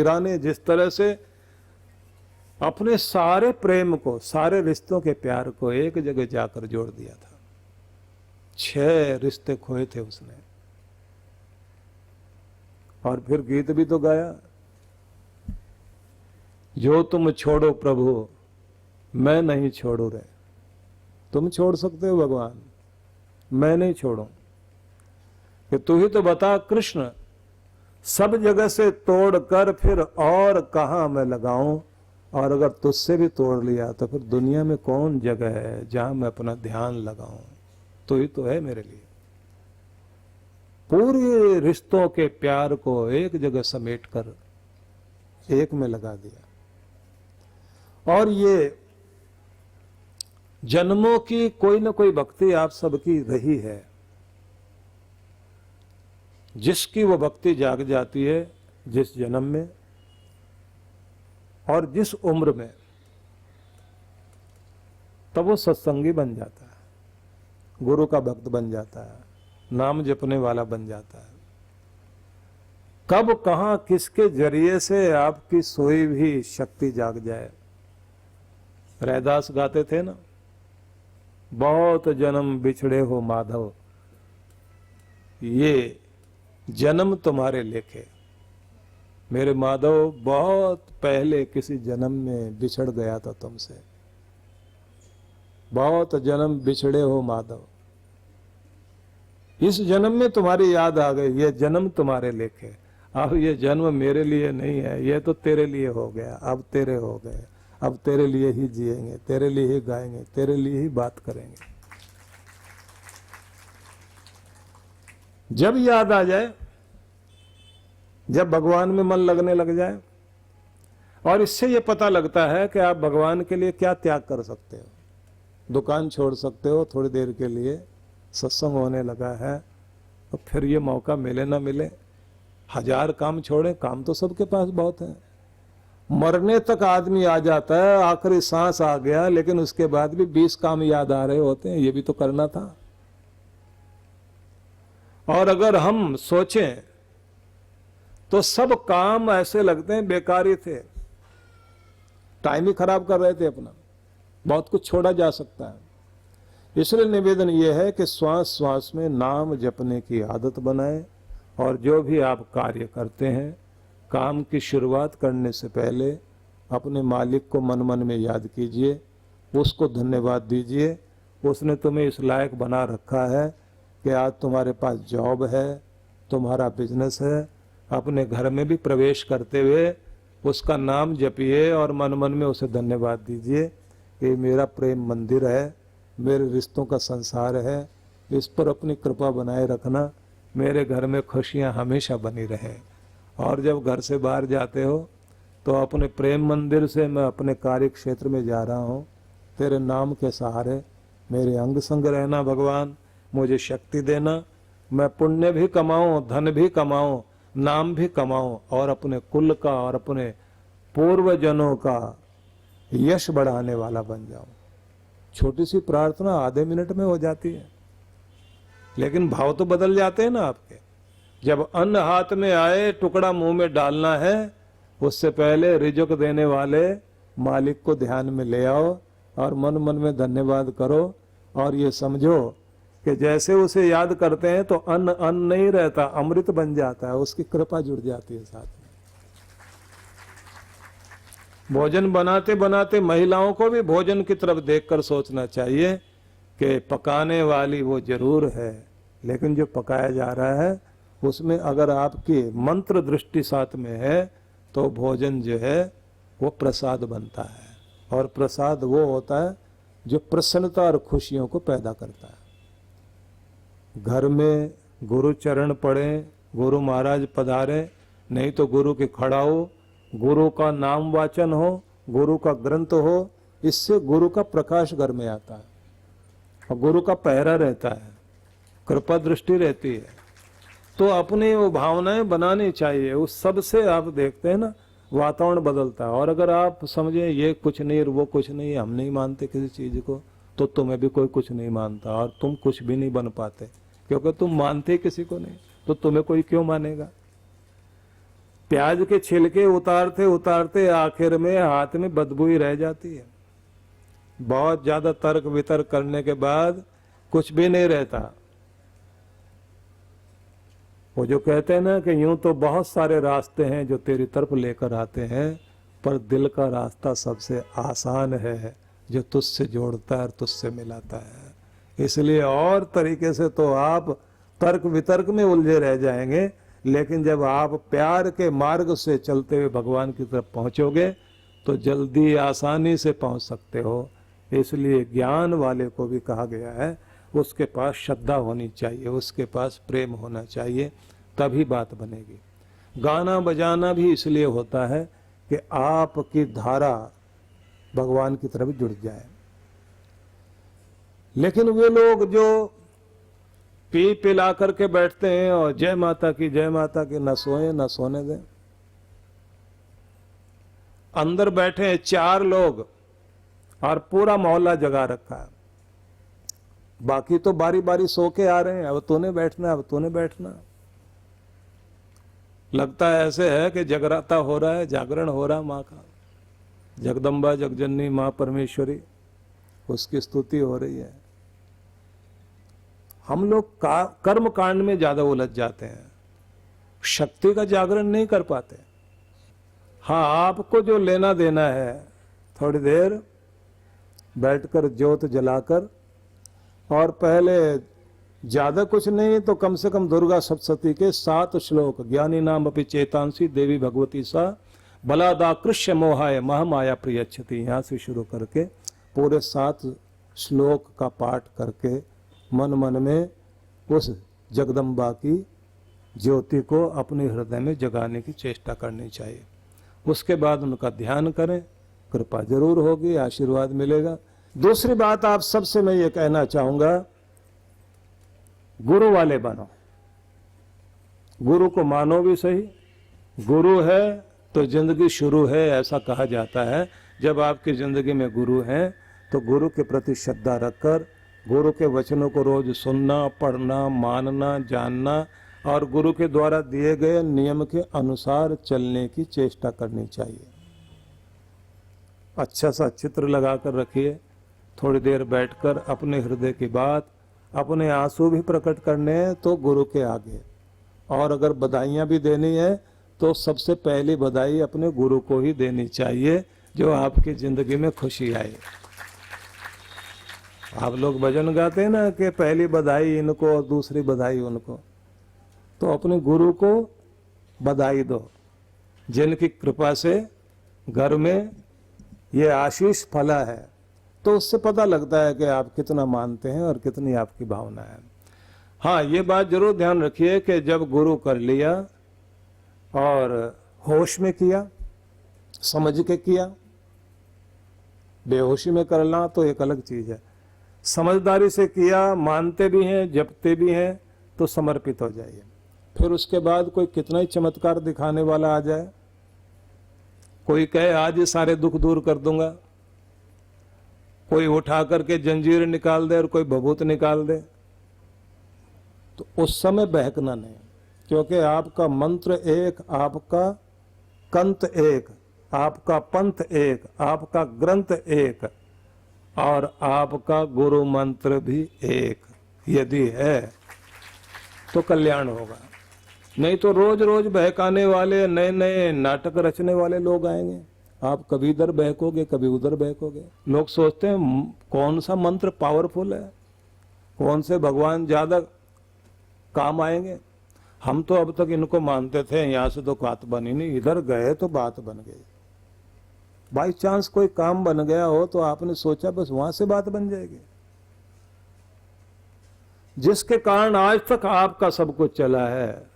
मीरा ने जिस तरह से अपने सारे प्रेम को, सारे रिश्तों के प्यार को एक जगह जाकर जोड़ दिया था। 6 रिश्ते खोए थे उसने, और फिर गीत भी तो गाया, जो तुम छोड़ो प्रभु मैं नहीं छोड़ू रे। तुम छोड़ सकते हो भगवान, मैं नहीं छोड़ू। कि तू ही तो बता कृष्ण, सब जगह से तोड़ कर फिर और कहां मैं लगाऊं, और अगर तुझसे भी तोड़ लिया तो फिर दुनिया में कौन जगह है जहां मैं अपना ध्यान लगाऊं। तू ही तो है मेरे लिए। पूरे रिश्तों के प्यार को एक जगह समेट कर एक में लगा दिया। और ये जन्मों की कोई ना कोई भक्ति आप सबकी रही है, जिसकी वो भक्ति जाग जाती है जिस जन्म में और जिस उम्र में, तब वो सत्संगी बन जाता है, गुरु का भक्त बन जाता है, नाम जपने वाला बन जाता है। कब कहां किसके जरिए से आपकी सोई भी शक्ति जाग जाए। रैदास गाते थे ना, बहुत जन्म बिछड़े हो माधव, ये जन्म तुम्हारे लेखे। मेरे माधव बहुत पहले किसी जन्म में बिछड़ गया था तुमसे, बहुत जन्म बिछड़े हो माधव, इस जन्म में तुम्हारी याद आ गई, ये जन्म तुम्हारे लेखे। अब ये जन्म मेरे लिए नहीं है, ये तो तेरे लिए हो गया, अब तेरे हो गए, अब तेरे लिए ही जिएंगे, तेरे लिए ही गाएंगे, तेरे लिए ही बात करेंगे। जब याद आ जाए, जब भगवान में मन लगने लग जाए, और इससे ये पता लगता है कि आप भगवान के लिए क्या त्याग कर सकते हो। दुकान छोड़ सकते हो थोड़ी देर के लिए, सत्संग होने लगा है, तो फिर ये मौका मिले ना मिले, 1000 काम छोड़े, काम तो सबके पास बहुत है। मरने तक आदमी आ जाता है, आखिरी सांस आ गया, लेकिन उसके बाद भी 20 काम याद आ रहे होते हैं, ये भी तो करना था। और अगर हम सोचें तो सब काम ऐसे लगते हैं बेकार ही थे, टाइम ही खराब कर रहे थे अपना। बहुत कुछ छोड़ा जा सकता है। इसलिए निवेदन यह है कि श्वास श्वास में नाम जपने की आदत बनाएं, और जो भी आप कार्य करते हैं, काम की शुरुआत करने से पहले अपने मालिक को मन मन में याद कीजिए, उसको धन्यवाद दीजिए। उसने तुम्हें इस लायक बना रखा है कि आज तुम्हारे पास जॉब है, तुम्हारा बिजनेस है। अपने घर में भी प्रवेश करते हुए उसका नाम जपिए और मन मन में उसे धन्यवाद दीजिए कि मेरा प्रेम मंदिर है, मेरे रिश्तों का संसार है, इस पर अपनी कृपा बनाए रखना, मेरे घर में खुशियां हमेशा बनी रहें। और जब घर से बाहर जाते हो तो अपने प्रेम मंदिर से मैं अपने कार्य क्षेत्र में जा रहा हूँ, तेरे नाम के सहारे मेरे अंग संग रहना भगवान, मुझे शक्ति देना, मैं पुण्य भी कमाऊं, धन भी कमाऊं, नाम भी कमाऊं, और अपने कुल का और अपने पूर्वजनों का यश बढ़ाने वाला बन जाऊं। छोटी सी प्रार्थना आधे मिनट में हो जाती है, लेकिन भाव तो बदल जाते हैं ना आपके। जब अन्न हाथ में आए, टुकड़ा मुंह में डालना है, उससे पहले रिजुक देने वाले मालिक को ध्यान में ले आओ और मन मन में धन्यवाद करो, और ये समझो कि जैसे उसे याद करते हैं तो अन्न अन्न नहीं रहता, अमृत बन जाता है, उसकी कृपा जुड़ जाती है साथ में। भोजन बनाते बनाते महिलाओं को भी भोजन की तरफ देखकर सोचना चाहिए कि पकाने वाली वो जरूर है, लेकिन जो पकाया जा रहा है उसमें अगर आपकी मंत्र दृष्टि साथ में है तो भोजन जो है वो प्रसाद बनता है, और प्रसाद वो होता है जो प्रसन्नता और खुशियों को पैदा करता है। घर में गुरु चरण पड़े, गुरु महाराज पधारे, नहीं तो गुरु के खड़ा हो, गुरु का नाम वाचन हो, गुरु का ग्रंथ हो, इससे गुरु का प्रकाश घर में आता है और गुरु का पहरा रहता है, कृपा दृष्टि रहती है। तो अपनी वो भावनाएं बनानी चाहिए, उस सब से आप देखते हैं ना वातावरण बदलता है। और अगर आप समझे ये कुछ नहीं वो कुछ नहीं, हम नहीं मानते किसी चीज को, तो तुम्हें भी कोई कुछ नहीं मानता और तुम कुछ भी नहीं बन पाते, क्योंकि तुम मानते किसी को नहीं, तो तुम्हें कोई क्यों मानेगा। प्याज के छिलके उतारते उतारते आखिर में हाथ में बदबू ही रह जाती है। बहुत ज्यादा तर्क वितर्क करने के बाद कुछ भी नहीं रहता। वो जो कहते हैं ना कि यूं तो बहुत सारे रास्ते हैं जो तेरी तरफ लेकर आते हैं, पर दिल का रास्ता सबसे आसान है जो तुझसे जोड़ता है और तुझसे मिलाता है। इसलिए और तरीके से तो आप तर्क वितर्क में उलझे रह जाएंगे, लेकिन जब आप प्यार के मार्ग से चलते हुए भगवान की तरफ पहुंचोगे तो जल्दी आसानी से पहुंच सकते हो। इसलिए ज्ञान वाले को भी कहा गया है उसके पास श्रद्धा होनी चाहिए, उसके पास प्रेम होना चाहिए, तभी बात बनेगी। गाना बजाना भी इसलिए होता है कि आपकी धारा भगवान की तरफ जुड़ जाए। लेकिन वे लोग जो पी पिला करके बैठते हैं और जय माता की न सोए न सोने दें। अंदर बैठे हैं 4 लोग और पूरा मोहल्ला जगा रखा है, बाकी तो बारी बारी सो के आ रहे हैं, अब तूने बैठना, अब तूने बैठना। लगता है ऐसे है कि जगराता हो रहा है, जागरण हो रहा है माँ का। जगदम्बा जगजननी माँ परमेश्वरी, उसकी स्तुति हो रही है। हम लोग कर्म कांड में ज्यादा उलझ जाते हैं, शक्ति का जागरण नहीं कर पाते। हाँ, आपको जो लेना देना है, थोड़ी देर बैठकर ज्योत जलाकर, और पहले ज्यादा कुछ नहीं तो कम से कम दुर्गा सप्तशती के 7 श्लोक, ज्ञानी नाम अपि चेतांसी देवी भगवती सा बलादाकृष्य मोहाय महामाया प्रियच्छति, यहाँ से शुरू करके पूरे 7 श्लोक का पाठ करके मन मन में उस जगदम्बा की ज्योति को अपने हृदय में जगाने की चेष्टा करनी चाहिए। उसके बाद उनका ध्यान करें, कृपा जरूर होगी, आशीर्वाद मिलेगा। दूसरी बात आप सबसे मैं ये कहना चाहूंगा, गुरु वाले बनो। गुरु को मानो भी सही, गुरु है तो जिंदगी शुरू है, ऐसा कहा जाता है। जब आपकी जिंदगी में गुरु हैं तो गुरु के प्रति श्रद्धा रखकर गुरु के वचनों को रोज सुनना, पढ़ना, मानना, जानना और गुरु के द्वारा दिए गए नियम के अनुसार चलने की चेष्टा करनी चाहिए। अच्छा सा चित्र लगाकर रखिए, थोड़ी देर बैठकर अपने हृदय की बात, अपने आंसू भी प्रकट करने हैं तो गुरु के आगे, और अगर बधाइयां भी देनी है तो सबसे पहली बधाई अपने गुरु को ही देनी चाहिए जो आपकी जिंदगी में खुशी आए। आप लोग भजन गाते हैं ना कि पहली बधाई इनको और दूसरी बधाई उनको, तो अपने गुरु को बधाई दो जिनकी कृपा से घर में ये आशीष फला है। तो उससे पता लगता है कि आप कितना मानते हैं और कितनी आपकी भावना है। हाँ, ये बात जरूर ध्यान रखिए कि जब गुरु कर लिया और होश में किया, समझ के किया, बेहोशी में करना तो एक अलग चीज है। समझदारी से किया, मानते भी हैं, जपते भी हैं, तो समर्पित हो जाइए। फिर उसके बाद कोई कितना ही चमत्कार दिखाने वाला आ जाए, कोई कहे आज ये सारे दुख दूर कर दूंगा, कोई उठा करके जंजीर निकाल दे और कोई भभूत निकाल दे, तो उस समय बहकना नहीं, क्योंकि आपका मंत्र एक, आपका कंत एक, आपका पंथ एक, आपका ग्रंथ एक और आपका गुरु मंत्र भी एक यदि है तो कल्याण होगा। नहीं तो रोज रोज बहकाने वाले, नए नए नाटक रचने वाले लोग आएंगे, आप कभी इधर बहकोगे कभी उधर बहकोगे। लोग सोचते हैं कौन सा मंत्र पावरफुल है, कौन से भगवान ज्यादा काम आएंगे। हम तो अब तक इनको मानते थे, यहाँ से तो बात बनी नहीं, इधर गए तो बात बन गई। बाई चांस कोई काम बन गया हो तो आपने सोचा बस वहां से बात बन जाएगी। जिसके कारण आज तक आपका सब कुछ चला है,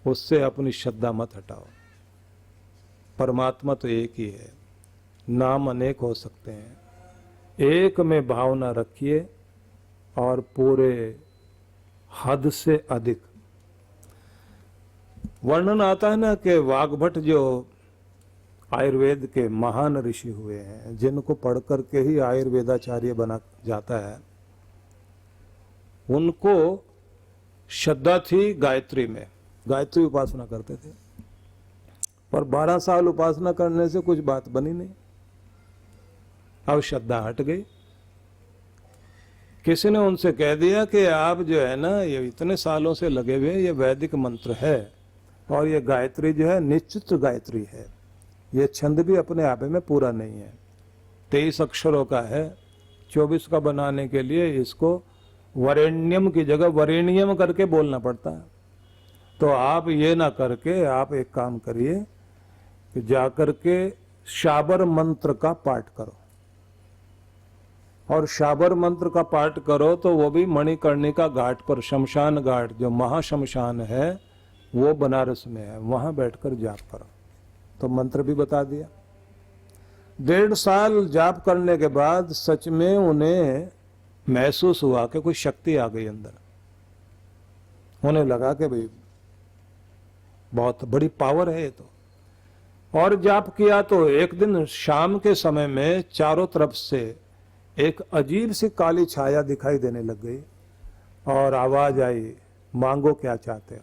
उससे अपनी श्रद्धा मत हटाओ। परमात्मा तो एक ही है, नाम अनेक हो सकते हैं, एक में भावना रखिए और पूरे हद से अधिक। वर्णन आता है ना कि वाग्भट जो आयुर्वेद के महान ऋषि हुए हैं, जिनको पढ़ करके ही आयुर्वेदाचार्य बना जाता है, उनको श्रद्धा थी गायत्री में, गायत्री उपासना करते थे। और 12 साल उपासना करने से कुछ बात बनी नहीं। अब श्रद्धा हट गई। किसी ने उनसे कह दिया कि आप जो है ना, ये इतने सालों से लगे हुए, ये वैदिक मंत्र है और ये गायत्री जो है निश्चित गायत्री है, ये छंद भी अपने आप में पूरा नहीं है, 23 अक्षरों का है, 24 का बनाने के लिए इसको वरेण्यम की जगह वरेण्यम करके बोलना पड़ता है। तो आप ये ना करके आप एक काम करिए कि जाकर के शाबर मंत्र का पाठ करो, और शाबर मंत्र का पाठ करो तो वो भी मणिकर्णिका घाट पर, शमशान घाट जो महाशमशान है वो बनारस में है, वहां बैठकर जाप करो। तो मंत्र भी बता दिया। 1.5 साल जाप करने के बाद सच में उन्हें महसूस हुआ कि कोई शक्ति आ गई अंदर। उन्हें लगा कि भाई बहुत बड़ी पावर है ये तो। और जाप किया तो एक दिन शाम के समय में चारों तरफ से एक अजीब सी काली छाया दिखाई देने लग गई और आवाज आई, मांगो क्या चाहते हो।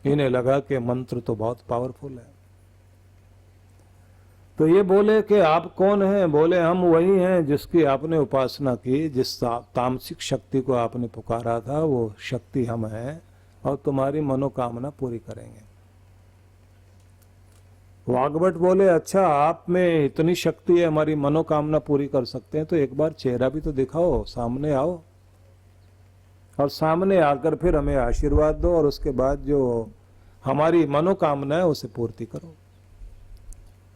इन्हें लगा कि मंत्र तो बहुत पावरफुल है। तो ये बोले कि आप कौन हैं? बोले हम वही हैं जिसकी आपने उपासना की, जिस तामसिक शक्ति को आपने पुकारा था, वो शक्ति हम हैं और तुम्हारी मनोकामना पूरी करेंगे। वाग्भट बोले अच्छा, आप में इतनी शक्ति है, हमारी मनोकामना पूरी कर सकते हैं, तो एक बार चेहरा भी तो दिखाओ, सामने आओ और सामने आकर फिर हमें आशीर्वाद दो और उसके बाद जो हमारी मनोकामना है उसे पूर्ति करो।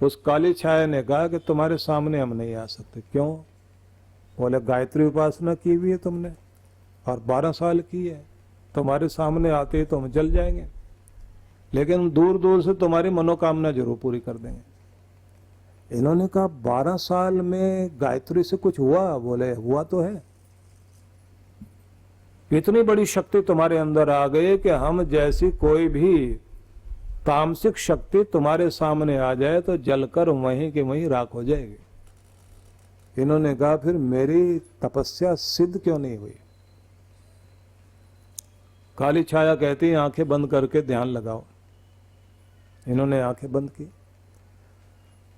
उस काली छाया ने कहा कि तुम्हारे सामने हम नहीं आ सकते। क्यों? बोले गायत्री उपासना की हुई है तुमने और 12 साल की है, तुम्हारे सामने आते ही तो हम जल जाएंगे, लेकिन दूर दूर से तुम्हारी मनोकामना जरूर पूरी कर देंगे। इन्होंने कहा 12 साल में गायत्री से कुछ हुआ? बोले हुआ तो है। इतनी बड़ी शक्ति तुम्हारे अंदर आ गई कि हम जैसी कोई भी तामसिक शक्ति तुम्हारे सामने आ जाए तो जलकर वहीं के वहीं राख हो जाएगी। इन्होंने कहा फिर मेरी तपस्या सिद्ध क्यों नहीं हुई? काली छाया कहती है आंखें बंद करके ध्यान लगाओ। इन्होंने आंखें बंद की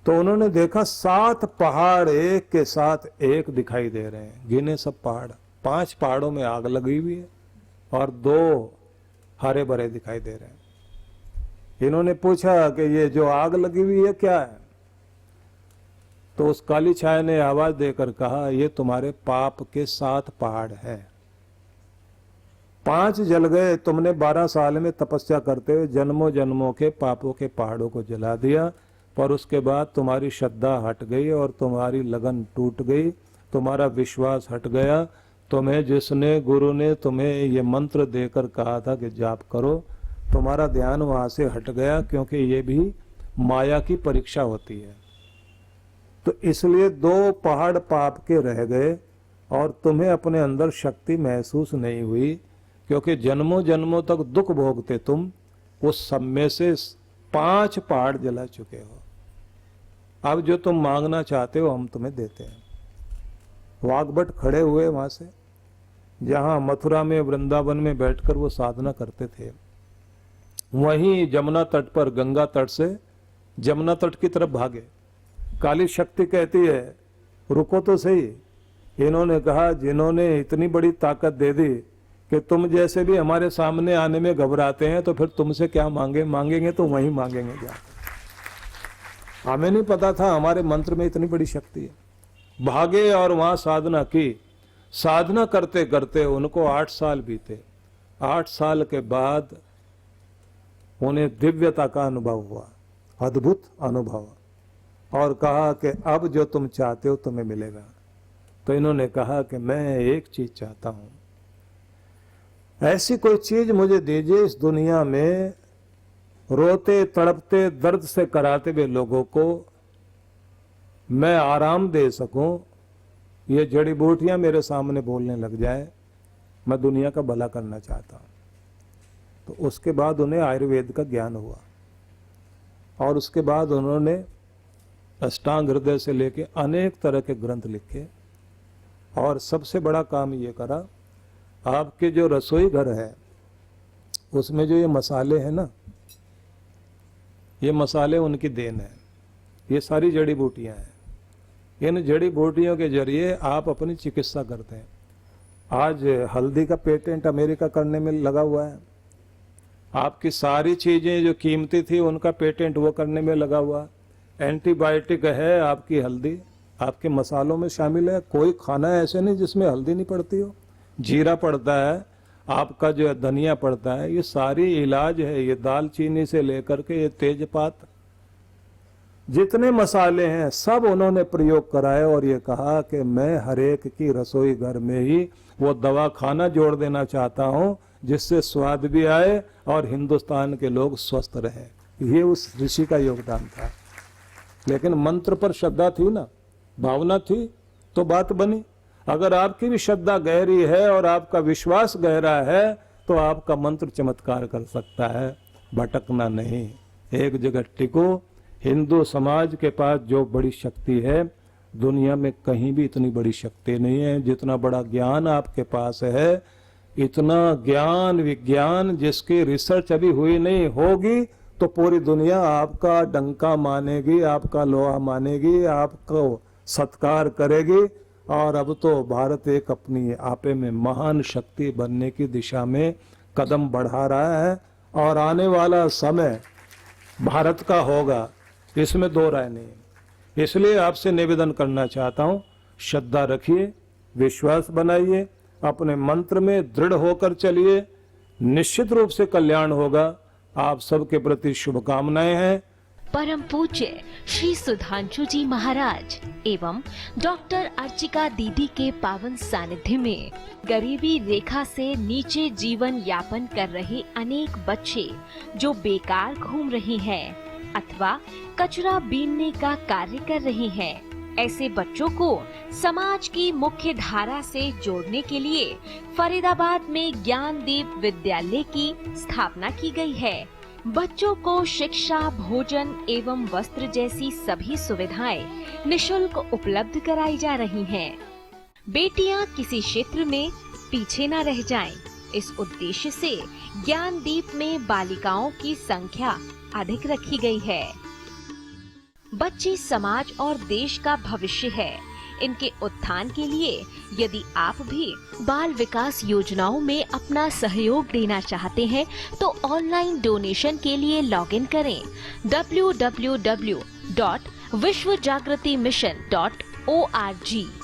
तो उन्होंने देखा 7 पहाड़ एक के साथ एक दिखाई दे रहे हैं। गिने सब पहाड़, 5 पहाड़ों में आग लगी हुई है और 2 हरे भरे दिखाई दे रहे हैं। इन्होंने पूछा कि ये जो आग लगी हुई है क्या है? तो उस काली छाया ने आवाज देकर कहा ये तुम्हारे पाप के 7 पहाड़ हैं। 5 जल गए, तुमने 12 साल में तपस्या करते हुए जन्मों जन्मों के पापों के पहाड़ों को जला दिया, पर उसके बाद तुम्हारी श्रद्धा हट गई और तुम्हारी लगन टूट गई, तुम्हारा विश्वास हट गया। तुम्हें जिसने गुरु ने तुम्हें ये मंत्र देकर कहा था कि जाप करो, तुम्हारा ध्यान वहां से हट गया, क्योंकि ये भी माया की परीक्षा होती है। तो इसलिए 2 पहाड़ पाप के रह गए और तुम्हें अपने अंदर शक्ति महसूस नहीं हुई, क्योंकि जन्मों जन्मों तक दुख भोगते तुम, उस सब में से 5 पहाड़ जला चुके हो। अब जो तुम मांगना चाहते हो हम तुम्हें देते हैं। वाग्भट खड़े हुए वहां से, जहां मथुरा में वृंदावन में बैठकर वो साधना करते थे, वहीं जमुना तट पर, गंगा तट से जमुना तट की तरफ भागे। काली शक्ति कहती है रुको तो सही। इन्होंने कहा जिन्होंने इतनी बड़ी ताकत दे दी कि तुम जैसे भी हमारे सामने आने में घबराते हैं, तो फिर तुमसे क्या मांगेंगे तो वहीं मांगेंगे जाकर। हमें नहीं पता था हमारे मंत्र में इतनी बड़ी शक्ति है। भागे और वहां साधना की। साधना करते करते उनको 8 साल बीते। 8 साल के बाद उन्हें दिव्यता का अनुभव हुआ, अद्भुत अनुभव, और कहा कि अब जो तुम चाहते हो तुम्हें मिलेगा। तो इन्होंने कहा कि मैं एक चीज चाहता हूं, ऐसी कोई चीज मुझे दीजिए इस दुनिया में रोते तड़पते दर्द से कराते हुए लोगों को मैं आराम दे सकूं। ये जड़ी बूटियां मेरे सामने बोलने लग जाए, मैं दुनिया का भला करना चाहता हूं। तो उसके बाद उन्हें आयुर्वेद का ज्ञान हुआ और उसके बाद उन्होंने अष्टांग हृदय से लेके अनेक तरह के ग्रंथ लिखे। और सबसे बड़ा काम ये करा, आपके जो रसोई घर है उसमें जो ये मसाले हैं ना, ये मसाले उनकी देन है, ये सारी जड़ी बूटियां हैं। इन जड़ी बूटियों के जरिए आप अपनी चिकित्सा करते हैं। आज हल्दी का पेटेंट अमेरिका करने में लगा हुआ है, आपकी सारी चीजें जो कीमती थी उनका पेटेंट वो करने में लगा हुआ। एंटीबायोटिक है आपकी हल्दी, आपके मसालों में शामिल है। कोई खाना ऐसे नहीं जिसमें हल्दी नहीं पड़ती हो। जीरा पड़ता है, आपका जो धनिया पड़ता है, ये सारी इलाज है। ये दालचीनी से लेकर के ये तेजपात, जितने मसाले हैं सब उन्होंने प्रयोग कराए और ये कहा कि मैं हर एक की रसोई घर में ही वो दवा खाना जोड़ देना चाहता हूं जिससे स्वाद भी आए और हिंदुस्तान के लोग स्वस्थ रहे। ये उस ऋषि का योगदान था। लेकिन मंत्र पर श्रद्धा थी ना, भावना थी तो बात बनी। अगर आपकी भी श्रद्धा गहरी है और आपका विश्वास गहरा है तो आपका मंत्र चमत्कार कर सकता है। भटकना नहीं, एक जगह टिको। हिंदू समाज के पास जो बड़ी शक्ति है, दुनिया में कहीं भी इतनी बड़ी शक्ति नहीं है। जितना बड़ा ज्ञान आपके पास है, इतना ज्ञान विज्ञान जिसकी रिसर्च अभी हुई नहीं, होगी तो पूरी दुनिया आपका डंका मानेगी, आपका लोहा मानेगी, आपको सत्कार करेगी। और अब तो भारत एक अपनी आपे में महान शक्ति बनने की दिशा में कदम बढ़ा रहा है और आने वाला समय भारत का होगा, इसमें दो राय नहीं। इसलिए आपसे निवेदन करना चाहता हूं, श्रद्धा रखिए, विश्वास बनाइए, अपने मंत्र में दृढ़ होकर चलिए, निश्चित रूप से कल्याण होगा। आप सबके प्रति शुभकामनाएं हैं। परम पूज्य श्री सुधांशु जी महाराज एवं डॉक्टर अर्चिका दीदी के पावन सानिध्य में गरीबी रेखा से नीचे जीवन यापन कर रहे अनेक बच्चे जो बेकार घूम रहे हैं अथवा कचरा बीनने का कार्य कर रहे हैं, ऐसे बच्चों को समाज की मुख्य धारा से जोड़ने के लिए फरीदाबाद में ज्ञानदीप विद्यालय की स्थापना की गई है। बच्चों को शिक्षा, भोजन एवं वस्त्र जैसी सभी सुविधाएं निशुल्क उपलब्ध कराई जा रही हैं। बेटियां किसी क्षेत्र में पीछे न रह जाएं, इस उद्देश्य से ज्ञानदीप में बालिकाओं की संख्या अधिक रखी गई है। बच्चे समाज और देश का भविष्य है। इनके उत्थान के लिए यदि आप भी बाल विकास योजनाओं में अपना सहयोग देना चाहते हैं तो ऑनलाइन डोनेशन के लिए लॉगिन करें www.vishwajagritimission.org।